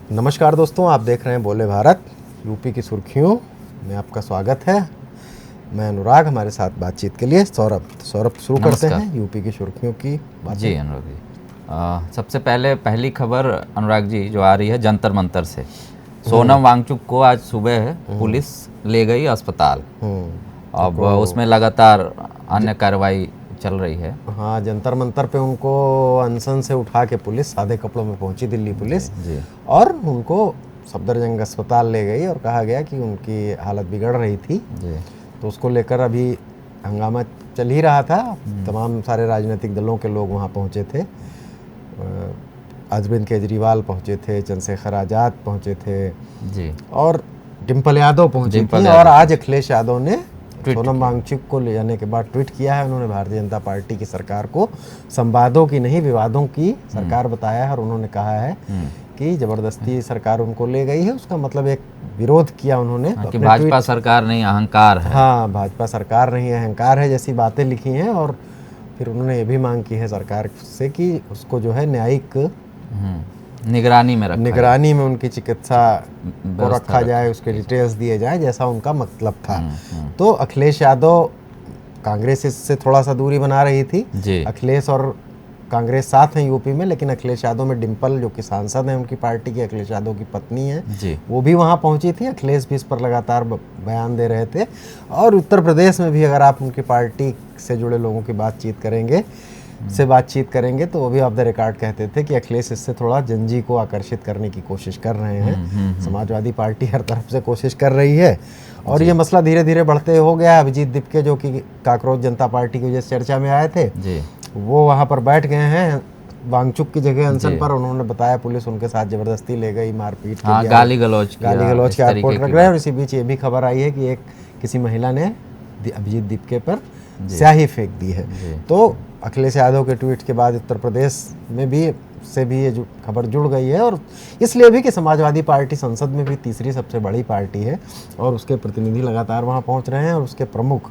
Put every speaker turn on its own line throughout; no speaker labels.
नमस्कार दोस्तों, आप देख रहे हैं बोले भारत यूपी की सुर्खियों में आपका स्वागत है। मैं अनुराग, हमारे साथ बातचीत के लिए सौरभ शुरू करते हैं यूपी की सुर्खियों की बातें।
जी अनुराग जी, सबसे पहली खबर अनुराग जी जो आ रही है जंतर मंतर से। सोनम वांगचुक को आज सुबह पुलिस ले गई अस्पताल। अब उसमें लगातार अन्य कार्रवाई चल रही है।
हाँ, जंतर मंतर पे उनको अनशन से उठा के पुलिस सादे कपड़ों में पहुंची दिल्ली पुलिस
जी।
और उनको सफदरजंग अस्पताल ले गई और कहा गया कि उनकी हालत बिगड़ रही थी
जी।
तो उसको लेकर अभी हंगामा चल ही रहा था। तमाम सारे राजनीतिक दलों के लोग वहाँ पहुँचे थे। अरविंद केजरीवाल पहुँचे थे, चंद्रशेखर आज़ाद पहुँचे थे
जी
और डिम्पल यादव पहुँची
डिम्पल
थी।
यादव
और आज अखिलेश यादव ने सोनम वांगचुक को ले जाने के बाद ट्वीट किया है। उन्होंने भारतीय जनता पार्टी की सरकार को संवादों की नहीं विवादों की सरकार बताया है और उन्होंने कहा है कि जबरदस्ती सरकार उनको ले गई है। उसका मतलब एक विरोध किया उन्होंने
कि भाजपा सरकार नहीं, अहंकार है।
हाँ, भाजपा सरकार नहीं है, अहंकार है जैसी बातें लिखी हैं। और फिर उन्होंने ये भी मांग की है सरकार से कि उसको जो है न्यायिक
निगरानी में
उनकी चिकित्सा को रखा जाए, उसके डिटेल्स दिए जाए जैसा उनका मतलब था। तो अखिलेश यादव कांग्रेस इससे थोड़ा सा दूरी बना रही थी
जी।
अखिलेश और कांग्रेस साथ हैं यूपी में, लेकिन अखिलेश यादव में डिम्पल जो कि सांसद हैं उनकी पार्टी की, अखिलेश यादव की पत्नी है
जी।
वो भी वहाँ पहुँची थी। अखिलेश भी इस पर लगातार बयान दे रहे थे। और उत्तर प्रदेश में भी अगर आप उनकी पार्टी से जुड़े लोगों की बातचीत करेंगे तो वो भी ऑफ द रिकॉर्ड कहते थे कि अखिलेश इससे थोड़ा जंजी को आकर्षित करने की कोशिश कर रहे हैं। समाजवादी पार्टी हर तरफ से कोशिश कर रही है और ये मसला धीरे धीरे बढ़ते हो गया। अभिजीत दीपके जो कि काकरोच जनता पार्टी की वजह से चर्चा में आए थे
जी।
वो वहाँ पर बैठ गए हैं वांगचुक की जगह अनशन पर। उन्होंने बताया पुलिस उनके साथ जबरदस्ती ले गई, मारपीट की,
गाली गलोच
के आरोप लग रहे हैं। और इसी बीच ये भी खबर आई है कि किसी महिला ने अभिजीत दीपके पर स्याही फेंक दी है। तो अखिलेश यादव के ट्वीट के बाद उत्तर प्रदेश में भी ये जो खबर जुड़ गई है। और इसलिए भी कि समाजवादी पार्टी संसद में भी तीसरी सबसे बड़ी पार्टी है और उसके प्रतिनिधि लगातार वहाँ पहुँच रहे हैं और उसके प्रमुख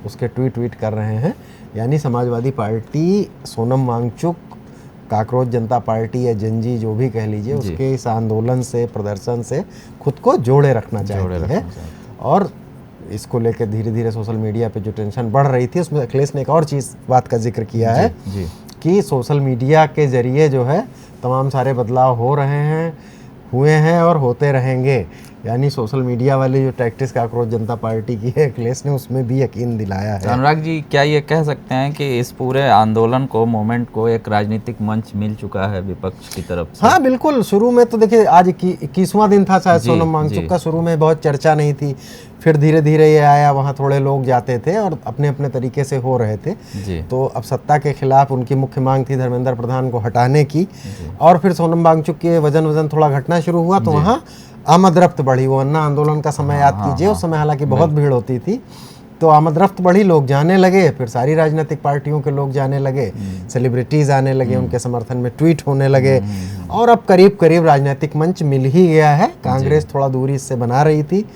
उसके ट्वीट कर रहे हैं। यानी समाजवादी पार्टी सोनम वांगचुक, काकरोच जनता पार्टी या जंजी जो भी कह लीजिए, उसके इस आंदोलन से, प्रदर्शन से खुद को जोड़े रखना चाहती है। और इसको लेकर धीरे धीरे सोशल मीडिया पे जो टेंशन बढ़ रही थी उसमें अखिलेश ने एक और बात का जिक्र किया है कि सोशल मीडिया के जरिए जो है तमाम सारे बदलाव हुए हैं और होते रहेंगे। यानी सोशल मीडिया वाली जो टैक्टिक्स काकरोच जनता पार्टी की है, अखिलेश ने उसमें भी यकीन दिलाया है।
अनुराग जी, क्या ये कह सकते हैं कि इस पूरे आंदोलन को, मूवमेंट को एक राजनीतिक मंच मिल चुका है विपक्ष की तरफ से?
हाँ बिल्कुल। शुरू में तो देखिए आज 21वां दिन था शायद सोनम वांगचुक का। शुरू में बहुत चर्चा नहीं थी, फिर धीरे धीरे ये आया, वहाँ थोड़े लोग जाते थे और अपने अपने तरीके से हो रहे थे
जी।
तो अब सत्ता के खिलाफ उनकी मुख्य मांग थी धर्मेंद्र प्रधान को हटाने की। और फिर सोनम वांगचुक के वजन थोड़ा घटना शुरू हुआ तो वहाँ आमद रफ्त बढ़ी। वो अन्ना आंदोलन का समय याद कीजिए, उस समय हालांकि बहुत भीड़ होती थी तो आमद रफ्त बढ़ी, लोग जाने लगे। फिर सारी राजनीतिक पार्टियों के लोग जाने लगे, सेलिब्रिटीज़ आने लगे, उनके समर्थन में ट्वीट होने लगे और अब करीब करीब राजनीतिक मंच मिल ही गया है। कांग्रेस थोड़ा दूरी इससे बना रही थी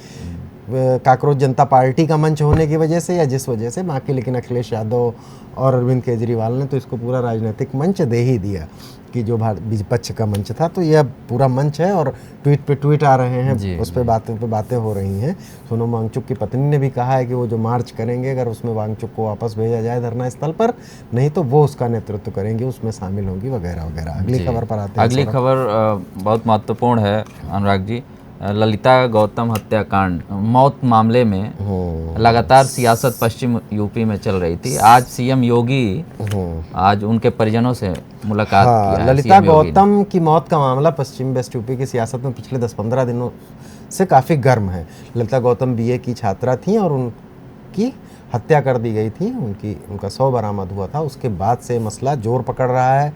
काकरोच जनता पार्टी का मंच होने की वजह से या जिस वजह से बाकी, लेकिन अखिलेश यादव और अरविंद केजरीवाल ने तो इसको पूरा राजनीतिक मंच दे ही दिया कि जो विपक्ष का मंच था। तो यह पूरा मंच है और ट्वीट पे ट्वीट आ रहे हैं, उस पर बातें हो रही हैं। सोनम वांगचुक की पत्नी ने भी कहा है कि वो जो मार्च करेंगे अगर उसमें वांगचुक को वापस भेजा जाए धरना स्थल पर, नहीं तो वो उसका नेतृत्व करेंगी, उसमें शामिल होंगी वगैरह वगैरह। अगली खबर पर आते हैं।
अगली खबर बहुत महत्वपूर्ण है अनुराग जी। ललिता गौतम हत्याकांड, मौत मामले में लगातार सियासत पश्चिम यूपी में चल रही थी। आज सीएम योगी आज उनके परिजनों से मुलाकात किया।
ललिता गौतम की मौत का मामला पश्चिम वेस्ट यूपी की सियासत में पिछले 10-15 दिनों से काफ़ी गर्म है। ललिता गौतम बीए की छात्रा थी और उनकी हत्या कर दी गई थी, उनका शव बरामद हुआ था। उसके बाद से मसला जोर पकड़ रहा है।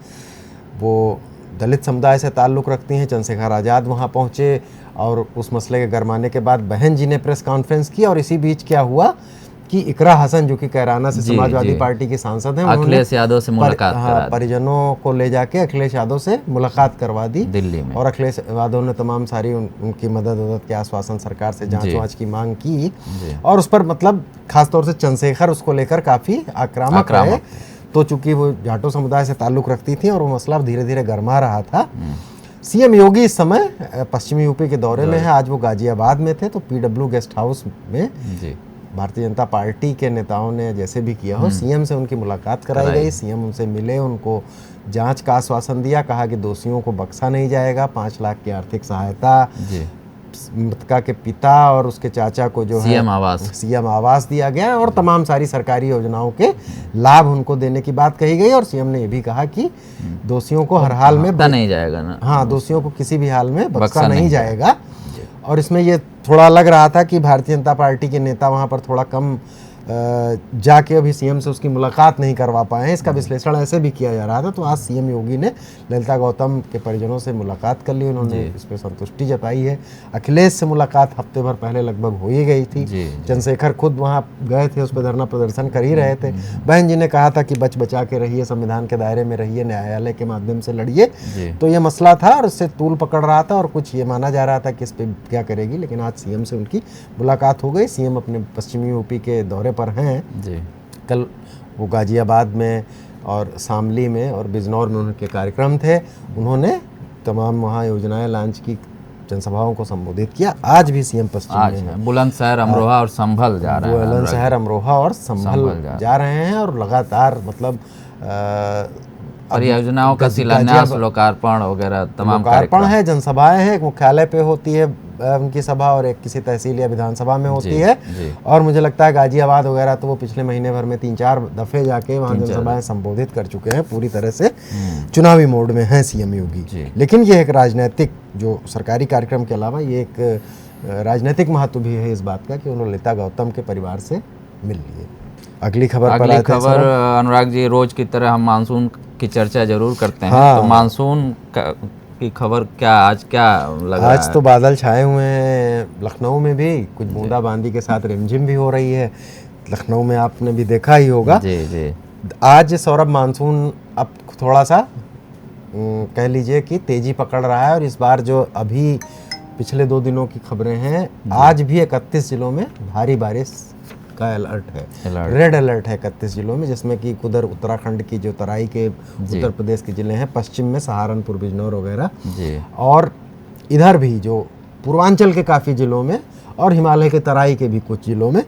वो दलित समुदाय से ताल्लुक़ रखती हैं। चंद्रशेखर आज़ाद वहाँ पहुँचे और उस मसले के गरमाने के बाद बहन जी ने प्रेस कॉन्फ्रेंस की और इसी बीच क्या हुआ कि इकरा हसन जो कि कैराना से समाजवादी पार्टी की सांसद हैं,
अखिलेश यादव से मुलाकात करा दी।
परिजनों को ले जाके अखिलेश यादव से मुलाकात करवा दी
दिल्ली में।
और अखिलेश यादव ने तमाम सारी उनकी मदद के आश्वासन, सरकार से जांच वांच की मांग की और उस पर मतलब खासतौर से चंद्रशेखर उसको लेकर काफ़ी आक्रामक रहे। तो चूंकि वो जाटो समुदाय से ताल्लुक़ रखती थी और वो मसला धीरे धीरे गरमा रहा था, सीएम योगी इस समय पश्चिमी यूपी के दौरे में है। आज वो गाजियाबाद में थे, तो पीडब्ल्यू गेस्ट हाउस में
जी
भारतीय जनता पार्टी के नेताओं ने जैसे भी किया हो, सीएम से उनकी मुलाकात कराई गई। सीएम उनसे मिले, उनको जांच का आश्वासन दिया, कहा कि दोषियों को बख्शा नहीं जाएगा, 5 लाख की आर्थिक सहायता
जी
मृतका के पिता और उसके चाचा को जो है सीएम आवास दिया गया, और तमाम सारी सरकारी योजनाओं के लाभ उनको देने की बात कही गई। और सीएम ने ये भी कहा कि दोषियों को हर हाल में
नहीं जाएगा ना,
हाँ, दोषियों को किसी भी हाल में बख्शा नहीं जाएगा। और इसमें ये थोड़ा लग रहा था कि भारतीय जनता पार्टी के नेता वहाँ पर थोड़ा कम जाके अभी सीएम से उसकी मुलाकात नहीं करवा पाए हैं। इसका विश्लेषण ऐसे भी किया जा रहा था। तो आज सीएम योगी ने ललिता गौतम के परिजनों से मुलाकात कर ली, उन्होंने इस पर संतुष्टि जताई है। अखिलेश से मुलाकात हफ्ते भर पहले लगभग हो ही गई थी। चंद्रशेखर खुद वहाँ गए थे, उस पर धरना प्रदर्शन कर ही रहे थे। बहन जी ने कहा था कि बच बचा के रहिए, संविधान के दायरे में रहिए, न्यायालय के माध्यम से लड़िए। तो ये मसला था और इससे तूल पकड़ रहा था और कुछ ये माना जा रहा था कि इस पर क्या करेगी। लेकिन आज सीएम से उनकी मुलाकात हो गई। सीएम अपने पश्चिमी यूपी के दौरे पर हैं जी। कल वो गाजियाबाद में और शामली में और बिजनौर में उनके कार्यक्रम थे। उन्होंने तमाम वहाँ योजनाएं लॉन्च की, जनसभाओं को संबोधित किया। आज भी सीएम पश्चिम में है,
बुलंदशहर, अमरोहा और संभल जा रहे हैं।
बुलंदशहर, अमरोहा और संभल जा रहे हैं और लगातार मतलब
परियोजनाओं का शिलान्यास, लोकार्पण वगैरह तमाम
लोकार्पण है, जनसभाएं हैं। एक मुख्यालय पे होती है उनकी सभा और एक किसी तहसील या विधानसभा में होती है। और मुझे लगता है गाजियाबाद वगैरह तो वो पिछले महीने भर में 3-4 दफे जाके वहाँ जनसभाएं संबोधित कर चुके हैं। पूरी तरह से चुनावी मोड में है सीएम योगी। लेकिन ये एक राजनीतिक, जो सरकारी कार्यक्रम के अलावा ये एक राजनीतिक महत्व भी है इस बात का कि उन्होंने ललिता गौतम के परिवार से मिल लिए। अगली खबर
अनुराग जी, रोज की तरह हम मानसून की चर्चा जरूर करते हैं। तो मानसून की खबर क्या आज क्या लगा?
आज तो बादल छाए हुए हैं। लखनऊ में भी कुछ बूंदाबांदी के साथ रिमझिम भी हो रही है। लखनऊ में आपने भी देखा ही होगा।
जी। आज
सौरभ मानसून अब थोड़ा सा कह लीजिए कि तेजी पकड़ रहा है। और इस बार जो अभी पिछले 2 दिनों की खबरें हैं, आज भी 31 जिलों में भारी बारिश का अलर्ट है, रेड अलर्ट है 31 जिलों में, जिसमें कि उधर उत्तराखंड की जो तराई के उत्तर प्रदेश के जिले हैं, पश्चिम में सहारनपुर, बिजनौर वगैरह, और इधर भी जो पूर्वांचल के काफ़ी जिलों में और हिमालय के तराई के भी कुछ जिलों में।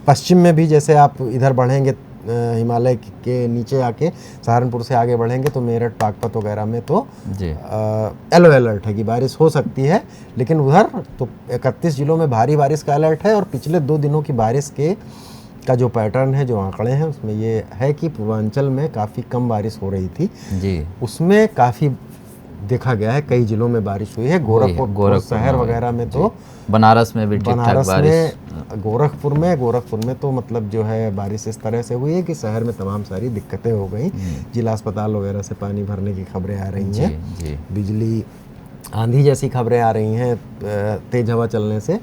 पश्चिम में भी जैसे आप इधर बढ़ेंगे हिमालय के नीचे आके सहारनपुर से आगे बढ़ेंगे तो मेरठ, बागपत वगैरह में तो येलो अलर्ट है कि बारिश हो सकती है। लेकिन उधर तो 31 जिलों में भारी बारिश का अलर्ट है। और पिछले 2 दिनों की बारिश का जो पैटर्न है, जो आंकड़े हैं, उसमें ये है कि पूर्वांचल में काफ़ी कम बारिश हो रही थी जी, उसमें काफ़ी देखा गया है कई जिलों में बारिश हुई है। गोरखपुर शहर वगैरह में तो,
बनारस में भी ठीक-ठाक बारिश,
गोरखपुर में तो मतलब जो है बारिश इस तरह से हुई है कि शहर में तमाम सारी दिक्कतें हो गई। जिला अस्पताल वगैरह से पानी भरने की खबरें आ रही हैं, बिजली आंधी जैसी खबरें आ रही हैं तेज हवा चलने से।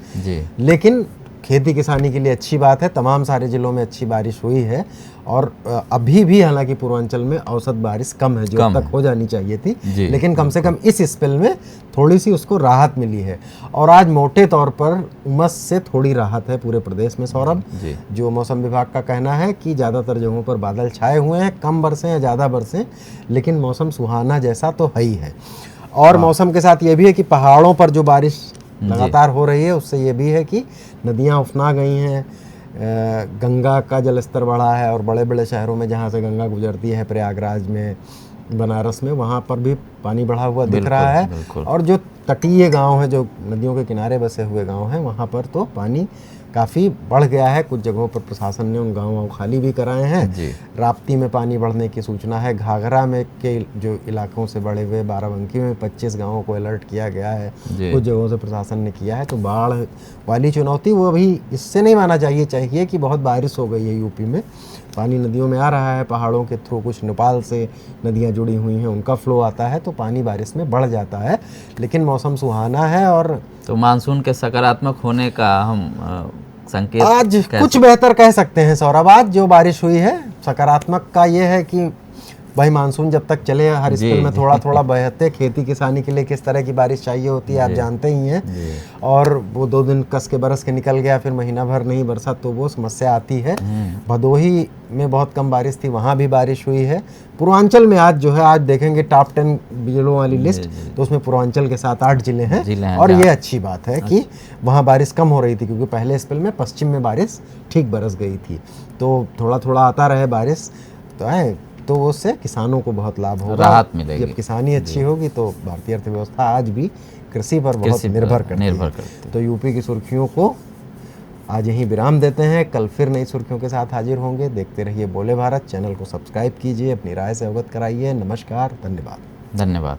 लेकिन खेती किसानी के लिए अच्छी बात है, तमाम सारे जिलों में अच्छी बारिश हुई है। और अभी भी हालांकि पूर्वांचल में औसत बारिश कम है, जो अब तक हो जानी चाहिए थी, लेकिन कम से कम इस स्पेल में थोड़ी सी उसको राहत मिली है। और आज मोटे तौर पर उमस से थोड़ी राहत है पूरे प्रदेश में। सौरभ, जो मौसम विभाग का कहना है कि ज़्यादातर जगहों पर बादल छाए हुए हैं, कम बरसें या ज़्यादा बरसें, लेकिन मौसम सुहाना जैसा तो है ही है। और मौसम के साथ ये भी है कि पहाड़ों पर जो बारिश लगातार हो रही है, उससे ये भी है कि नदियाँ उफना गई हैं, गंगा का जलस्तर बढ़ा है। और बड़े बड़े शहरों में जहाँ से गंगा गुजरती है, प्रयागराज में, बनारस में, वहाँ पर भी पानी बढ़ा हुआ दिख रहा है। और जो तटीय गांव हैं, जो नदियों के किनारे बसे हुए गांव हैं, वहाँ पर तो पानी काफ़ी बढ़ गया है। कुछ जगहों पर प्रशासन ने उन गाँवों खाली भी कराए हैं। राप्ती में पानी बढ़ने की सूचना है। घाघरा में के जो इलाकों से बढ़े हुए, बाराबंकी में 25 गाँवों को अलर्ट किया गया है, कुछ जगहों से प्रशासन ने किया है। तो बाढ़ वाली चुनौती वो अभी इससे नहीं माना चाहिए कि बहुत बारिश हो गई है यूपी में। पानी नदियों में आ रहा है, पहाड़ों के थ्रू कुछ नेपाल से नदियाँ जुड़ी हुई हैं, उनका फ्लो आता है, तो पानी बारिश में बढ़ जाता है। लेकिन मौसम सुहाना है। और
तो मानसून के सकारात्मक होने का हम संकेत
आज कुछ बेहतर कह सकते हैं सौरभ। आज जो बारिश हुई है, सकारात्मक का ये है कि भाई मानसून जब तक चले हर स्पेल में थोड़ा थोड़ा बहते, खेती किसानी के लिए किस तरह की बारिश चाहिए होती है आप जानते ही हैं। और वो 2 दिन कस के बरस के निकल गया, फिर महीना भर नहीं बरसा तो वो समस्या आती है। भदोही में बहुत कम बारिश थी, वहाँ भी बारिश हुई है। पूर्वांचल में आज जो है, आज देखेंगे टॉप 10 जिलों वाली लिस्ट, तो उसमें पूर्वांचल के 7-8 जिले हैं। और ये अच्छी बात है कि वहाँ बारिश कम हो रही थी, क्योंकि पहले स्पेल में पश्चिम में बारिश ठीक बरस गई थी। तो थोड़ा थोड़ा आता रहे बारिश तो है, तो उससे किसानों को बहुत लाभ होगा,
राहत मिलेगी।
जब किसानी अच्छी होगी तो भारतीय अर्थव्यवस्था आज भी कृषि पर बहुत निर्भर करती है। तो यूपी की सुर्खियों को आज यहीं विराम देते हैं, कल फिर नई सुर्खियों के साथ हाजिर होंगे। देखते रहिए बोले भारत, चैनल को सब्सक्राइब कीजिए, अपनी राय से अवगत कराइए। नमस्कार, धन्यवाद।
धन्यवाद।